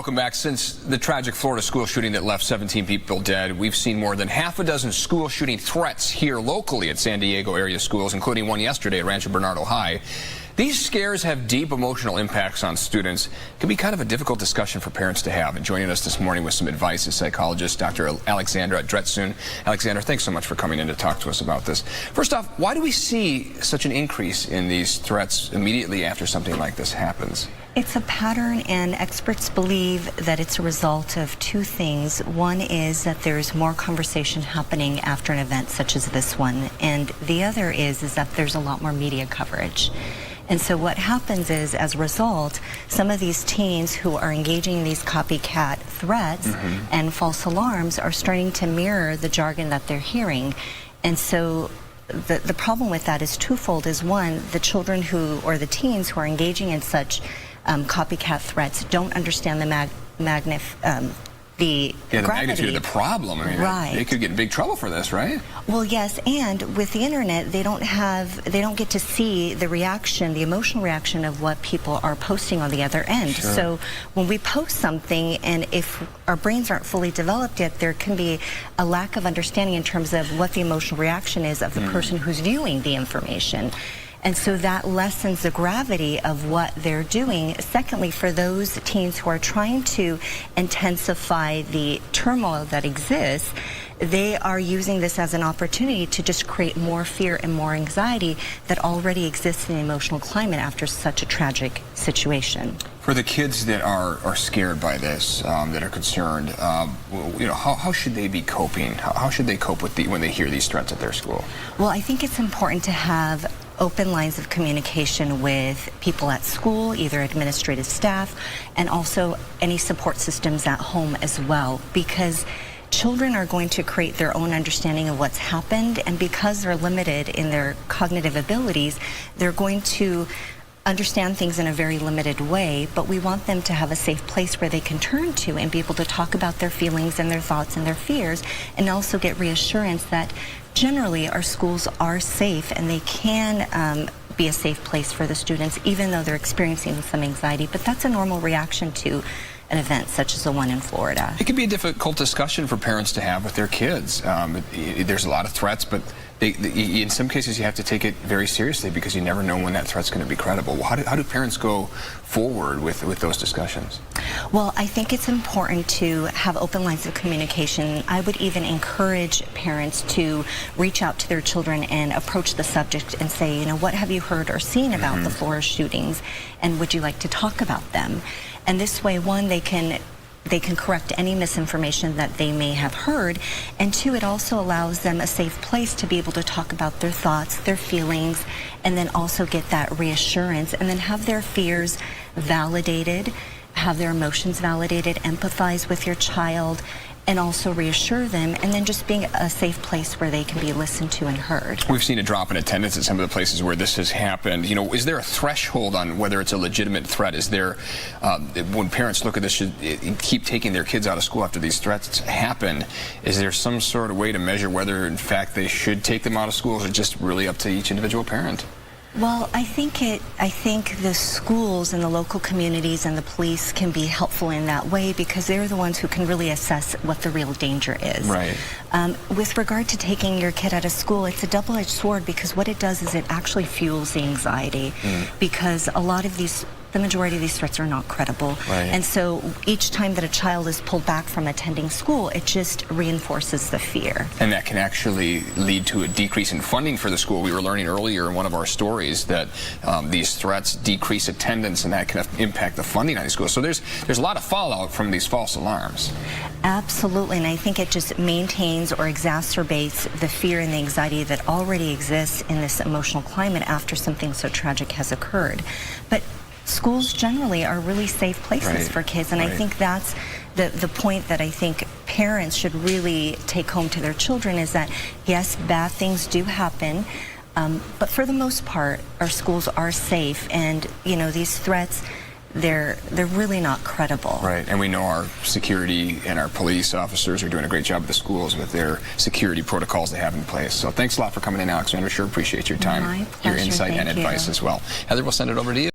Welcome back. Since the tragic Florida school shooting that left 17 people dead, we've seen more than half a dozen school shooting threats here locally at San Diego area schools, including one yesterday at Rancho Bernardo High. These scares have deep emotional impacts on students. It can be kind of a difficult discussion for parents to have. And joining us this morning with some advice is psychologist Dr. Aleksandra Drecun. Aleksandra, thanks so much for coming in to talk to us about this. First off, why do we see such an increase in these threats immediately after something like this happens? It's a pattern, and experts believe that it's a result of two things. One is that there's more conversation happening after an event such as this one, and the other is that there's a lot more media coverage. And so what happens is, as a result, some of these teens who are engaging in these copycat threats and false alarms are starting to mirror the jargon that they're hearing. And so the problem with that is twofold. Is one, the children who, or the teens who are engaging in such copycat threats don't understand the magnitude of the problem. I mean, right. They could get in big trouble for this, right? Well, yes, and with the internet, they don't get to see the reaction, the emotional reaction of what people are posting on the other end. Sure. So when we post something, and if our brains aren't fully developed yet, there can be a lack of understanding in terms of what the emotional reaction is of the person who's viewing the information. And so that lessens the gravity of what they're doing. Secondly, for those teens who are trying to intensify the turmoil that exists, they are using this as an opportunity to just create more fear and more anxiety that already exists in the emotional climate after such a tragic situation. For the kids that are scared by this, that are concerned, you know, how should they be coping? How should they cope with when they hear these threats at their school? Well, I think it's important to have open lines of communication with people at school, either administrative staff, and also any support systems at home as well, because children are going to create their own understanding of what's happened, and because they're limited in their cognitive abilities, they're going to understand things in a very limited way, but we want them to have a safe place where they can turn to and be able to talk about their feelings and their thoughts and their fears, and also get reassurance that generally our schools are safe and they can be a safe place for the students, even though they're experiencing some anxiety. But that's a normal reaction to an event such as the one in Florida. It can be a difficult discussion for parents to have with their kids. There's a lot of threats, but in some cases you have to take it very seriously because you never know when that threat's going to be credible. How do parents go forward with those discussions? Well, I think it's important to have open lines of communication. I would even encourage parents to reach out to their children and approach the subject and say, you know, what have you heard or seen about the Florida shootings, and would you like to talk about them? And this way, one, they can correct any misinformation that they may have heard, and two, it also allows them a safe place to be able to talk about their thoughts, their feelings, and then also get that reassurance, and then have their fears validated, have their emotions validated, empathize with your child, and also reassure them, and then just being a safe place where they can be listened to and heard. We've seen a drop in attendance at some of the places where this has happened. You know, is there a threshold on whether it's a legitimate threat? Is there, when parents look at this, should keep taking their kids out of school after these threats happen? Is there some sort of way to measure whether, in fact, they should take them out of school, or is it just really up to each individual parent? Well, I think the schools and the local communities and the police can be helpful in that way, because they're the ones who can really assess what the real danger is. Right. With regard to taking your kid out of school, it's a double-edged sword, because what it does is it actually fuels the anxiety, because the majority of these threats are not credible. Right. And so each time that a child is pulled back from attending school, it just reinforces the fear. And that can actually lead to a decrease in funding for the school. We were learning earlier in one of our stories that these threats decrease attendance, and that can impact the funding on these schools. So there's a lot of fallout from these false alarms. Absolutely, and I think it just maintains or exacerbates the fear and the anxiety that already exists in this emotional climate after something so tragic has occurred. But schools generally are really safe places for kids, and I think that's the point that I think parents should really take home to their children, is that yes, bad things do happen, but for the most part our schools are safe, and you know, these threats, they're really not credible. Right, and we know our security and our police officers are doing a great job at the schools with their security protocols they have in place. So thanks a lot for coming in, Aleksandra. Sure appreciate your time, My pleasure. your insight and advice as well. Heather, we'll send it over to you.